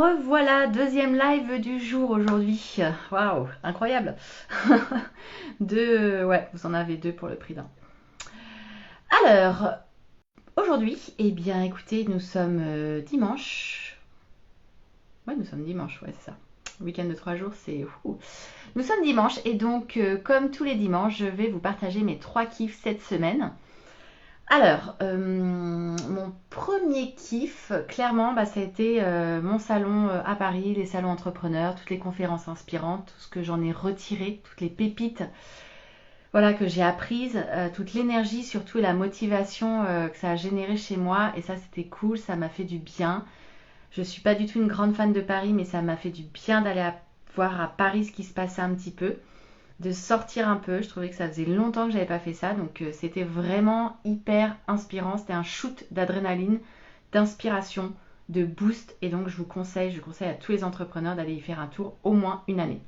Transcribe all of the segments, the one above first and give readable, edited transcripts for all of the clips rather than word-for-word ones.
Revoilà, deuxième live du jour aujourd'hui. Waouh, incroyable. Ouais, vous en avez deux pour le prix d'un. Alors, aujourd'hui, eh bien, écoutez, nous sommes dimanche. Ouais, nous sommes dimanche, ouais, c'est ça. Week-end de 3 jours, c'est fou. Nous sommes dimanche et donc, comme tous les dimanches, je vais vous partager mes 3 kiffs cette semaine. Alors, mon premier kiff, clairement, ça a été mon salon à Paris, les salons entrepreneurs, toutes les conférences inspirantes, tout ce que j'en ai retiré, toutes les pépites, voilà, que j'ai apprises, toute l'énergie surtout et la motivation que ça a généré chez moi. Et ça, c'était cool, ça m'a fait du bien. Je suis pas du tout une grande fan de Paris, mais ça m'a fait du bien d'aller voir à Paris ce qui se passait un petit peu, de sortir un peu. Je trouvais que ça faisait longtemps que j'avais pas fait ça, donc c'était vraiment hyper inspirant. C'était un shoot d'adrénaline, d'inspiration, de boost, et donc je conseille à tous les entrepreneurs d'aller y faire un tour au moins une année.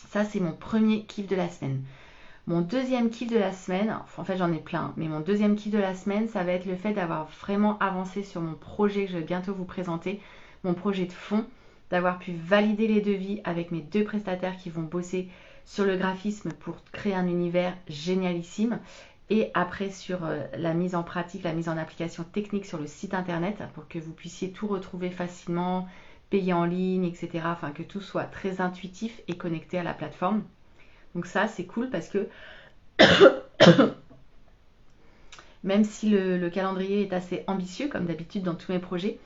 Ça, c'est mon premier kiff de la semaine. Mon deuxième kiff de la semaine, en fait j'en ai plein, mais mon deuxième kiff de la semaine, ça va être le fait d'avoir vraiment avancé sur mon projet que je vais bientôt vous présenter, mon projet de fond, d'avoir pu valider les devis avec mes 2 prestataires qui vont bosser sur le graphisme pour créer un univers génialissime, et après sur la mise en pratique, la mise en application technique sur le site internet pour que vous puissiez tout retrouver facilement, payer en ligne, etc. Enfin que tout soit très intuitif et connecté à la plateforme. Donc ça, c'est cool parce que même si le calendrier est assez ambitieux, comme d'habitude dans tous mes projets,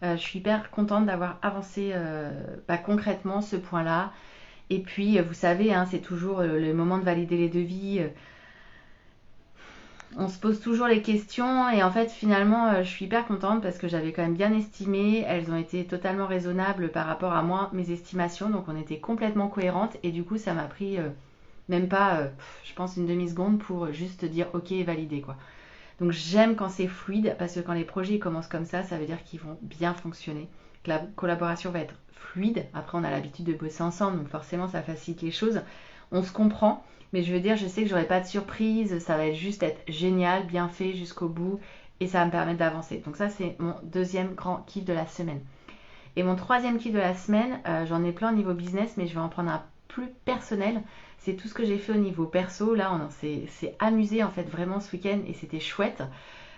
je suis hyper contente d'avoir avancé concrètement ce point-là. Et puis, vous savez, hein, c'est toujours le moment de valider les devis. On se pose toujours les questions et en fait, finalement, je suis hyper contente parce que j'avais quand même bien estimé. Elles ont été totalement raisonnables par rapport à moi, mes estimations. Donc, on était complètement cohérentes et du coup, ça m'a pris même pas, je pense, une demi-seconde pour juste dire OK et valider, quoi. Donc j'aime quand c'est fluide parce que quand les projets commencent comme ça veut dire qu'ils vont bien fonctionner, que la collaboration va être fluide. Après, on a l'habitude de bosser ensemble, donc forcément, ça facilite les choses. On se comprend, mais je veux dire, je sais que j'aurai pas de surprise, ça va juste être génial, bien fait jusqu'au bout, et ça va me permettre d'avancer. Donc ça, c'est mon deuxième grand kiff de la semaine. Et mon troisième kiff de la semaine, j'en ai plein au niveau business, mais je vais en prendre un plus personnel. C'est tout ce que j'ai fait au niveau perso. Là, on s'est amusé en fait vraiment ce week-end et c'était chouette.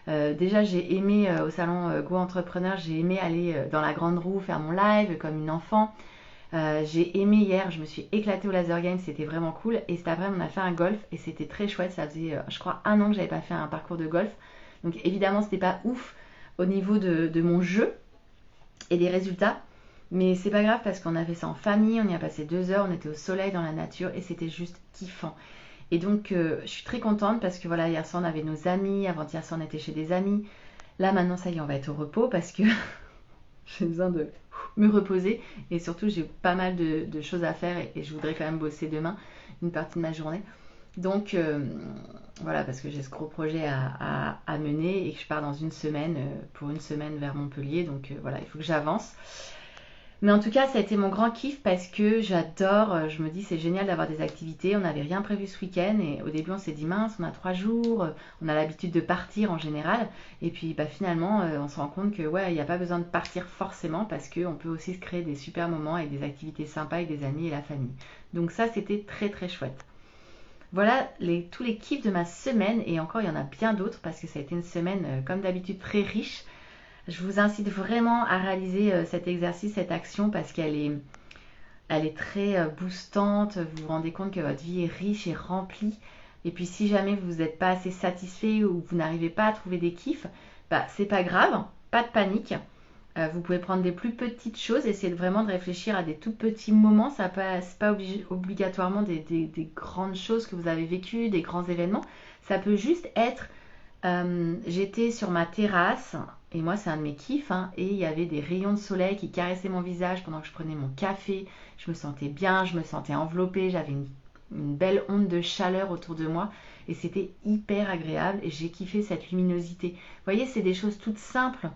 Déjà, j'ai aimé au salon Go Entrepreneur, j'ai aimé aller dans la grande roue faire mon live comme une enfant. J'ai aimé hier, je me suis éclatée au laser game, c'était vraiment cool. Et cet après-midi, on a fait un golf et c'était très chouette. Ça faisait, je crois, un an que j'avais pas fait un parcours de golf. Donc évidemment, c'était pas ouf au niveau de mon jeu et des résultats. Mais c'est pas grave parce qu'on a fait ça en famille, on y a passé 2 heures, on était au soleil dans la nature et c'était juste kiffant. Et donc je suis très contente parce que voilà, hier soir on avait nos amis, avant-hier soir on était chez des amis. Là maintenant ça y est, on va être au repos parce que j'ai besoin de me reposer et surtout j'ai pas mal de choses à faire et je voudrais quand même bosser demain une partie de ma journée. Donc voilà, parce que j'ai ce gros projet à mener et que je pars dans une semaine, pour une semaine vers Montpellier. Donc voilà, il faut que j'avance. Mais en tout cas, ça a été mon grand kiff parce que j'adore, je me dis c'est génial d'avoir des activités. On n'avait rien prévu ce week-end et au début on s'est dit mince, on a 3 jours, on a l'habitude de partir en général. Et puis finalement, on se rend compte que ouais, il n'y a pas besoin de partir forcément parce qu'on peut aussi se créer des super moments avec des activités sympas avec des amis et la famille. Donc ça, c'était très très chouette. Voilà tous les kiffs de ma semaine et encore il y en a bien d'autres parce que ça a été une semaine comme d'habitude très riche. Je vous incite vraiment à réaliser cet exercice, cette action parce elle est très boostante. Vous vous rendez compte que votre vie est riche et remplie. Et puis si jamais vous n'êtes pas assez satisfait ou vous n'arrivez pas à trouver des kiffs, c'est pas grave, pas de panique. Vous pouvez prendre des plus petites choses, essayer vraiment de réfléchir à des tout petits moments. Ça passe pas obligatoirement des grandes choses que vous avez vécues, des grands événements. Ça peut juste être j'étais sur ma terrasse, et moi c'est un de mes kiffs, hein, et il y avait des rayons de soleil qui caressaient mon visage pendant que je prenais mon café. Je me sentais bien, je me sentais enveloppée, j'avais une belle onde de chaleur autour de moi, et c'était hyper agréable, et j'ai kiffé cette luminosité. Vous voyez, c'est des choses toutes simples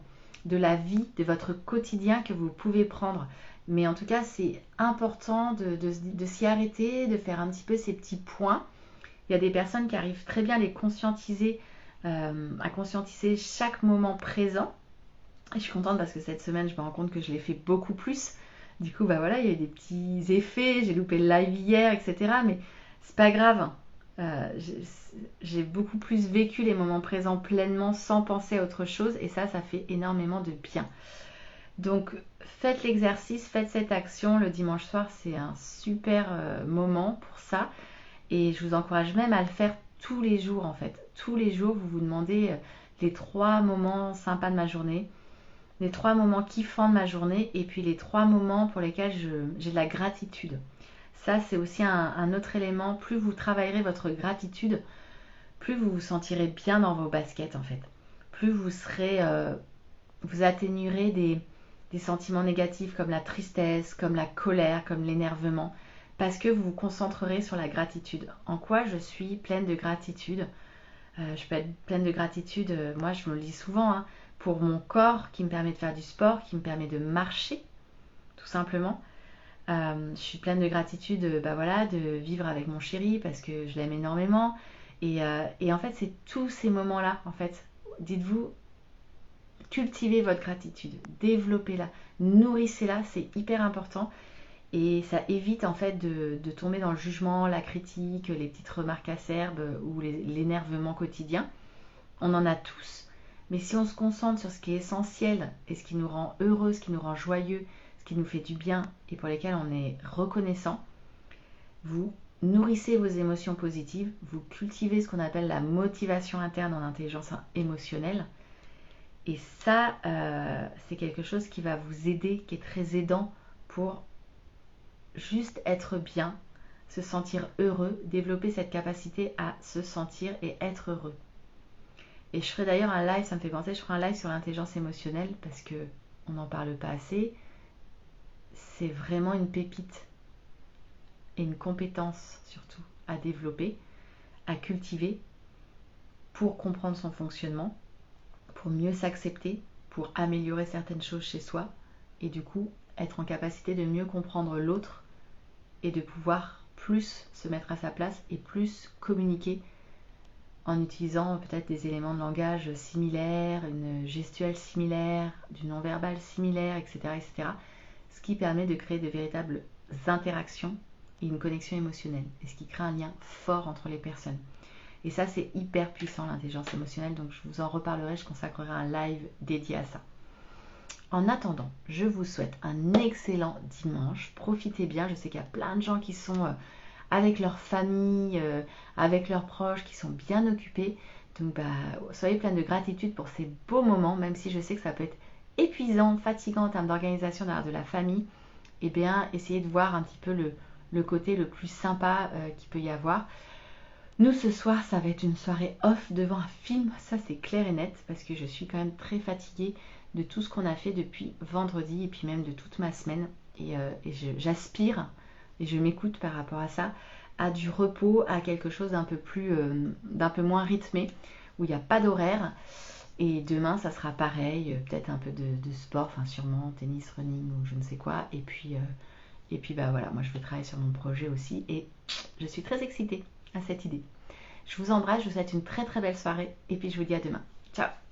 de la vie, de votre quotidien que vous pouvez prendre. Mais en tout cas, c'est important de s'y arrêter, de faire un petit peu ces petits points. Il y a des personnes qui arrivent très bien à les conscientiser, à conscientiser chaque moment présent. Et je suis contente parce que cette semaine, je me rends compte que je l'ai fait beaucoup plus. Du coup, bah voilà, il y a eu des petits effets, j'ai loupé le live hier, etc. Mais c'est pas grave. J'ai beaucoup plus vécu les moments présents pleinement sans penser à autre chose et ça fait énormément de bien. Donc faites l'exercice, faites cette action le dimanche soir, c'est un super moment pour ça et je vous encourage même à le faire tous les jours en fait. Tous les jours, vous vous demandez les 3 moments sympas de ma journée, les 3 moments kiffants de ma journée et puis les 3 moments pour lesquels j'ai de la gratitude. Ça, c'est aussi un autre élément. Plus vous travaillerez votre gratitude, plus vous vous sentirez bien dans vos baskets en fait. Plus vous serez, vous atténuerez des sentiments négatifs comme la tristesse, comme la colère, comme l'énervement, parce que vous vous concentrerez sur la gratitude. En quoi je suis pleine de gratitude? Je peux être pleine de gratitude, moi je me le dis souvent, hein, pour mon corps qui me permet de faire du sport, qui me permet de marcher, tout simplement. Je suis pleine de gratitude bah voilà, de vivre avec mon chéri parce que je l'aime énormément. Et en fait, c'est tous ces moments-là, en fait. Dites-vous, cultivez votre gratitude, développez-la, nourrissez-la, c'est hyper important. Et ça évite en fait de tomber dans le jugement, la critique, les petites remarques acerbes ou l'énervement quotidien. On en a tous. Mais si on se concentre sur ce qui est essentiel et ce qui nous rend heureux, ce qui nous rend joyeux, ce qui nous fait du bien et pour lesquels on est reconnaissant, vous nourrissez vos émotions positives, vous cultivez ce qu'on appelle la motivation interne en intelligence émotionnelle. Et ça, c'est quelque chose qui va vous aider, qui est très aidant pour juste être bien, se sentir heureux, développer cette capacité à se sentir et être heureux. Et je ferai d'ailleurs un live, ça me fait penser, je ferai un live sur l'intelligence émotionnelle parce que on n'en parle pas assez. C'est vraiment une pépite et une compétence surtout à développer, à cultiver pour comprendre son fonctionnement, pour mieux s'accepter, pour améliorer certaines choses chez soi et du coup être en capacité de mieux comprendre l'autre et de pouvoir plus se mettre à sa place et plus communiquer en utilisant peut-être des éléments de langage similaires, une gestuelle similaire, du non-verbal similaire, etc., etc. Ce qui permet de créer de véritables interactions et une connexion émotionnelle, et ce qui crée un lien fort entre les personnes. Et ça, c'est hyper puissant, l'intelligence émotionnelle, donc je vous en reparlerai, je consacrerai un live dédié à ça. En attendant, je vous souhaite un excellent dimanche, profitez bien, je sais qu'il y a plein de gens qui sont avec leur famille, avec leurs proches, qui sont bien occupés. Donc soyez plein de gratitude pour ces beaux moments, même si je sais que ça peut être épuisant, fatigant en termes d'organisation derrière de la famille. Et bien, essayez de voir un petit peu le côté le plus sympa qu'il peut y avoir. Nous, ce soir, ça va être une soirée off devant un film, ça c'est clair et net, parce que je suis quand même très fatiguée de tout ce qu'on a fait depuis vendredi et puis même de toute ma semaine. Et j'aspire, et je m'écoute par rapport à ça, à du repos, à quelque chose d'un peu moins rythmé, où il n'y a pas d'horaire. Et demain, ça sera pareil, peut-être un peu de sport, enfin sûrement tennis, running ou je ne sais quoi. Et puis bah voilà, moi je vais travailler sur mon projet aussi et je suis très excitée à cette idée. Je vous embrasse, je vous souhaite une très très belle soirée et puis je vous dis à demain. Ciao!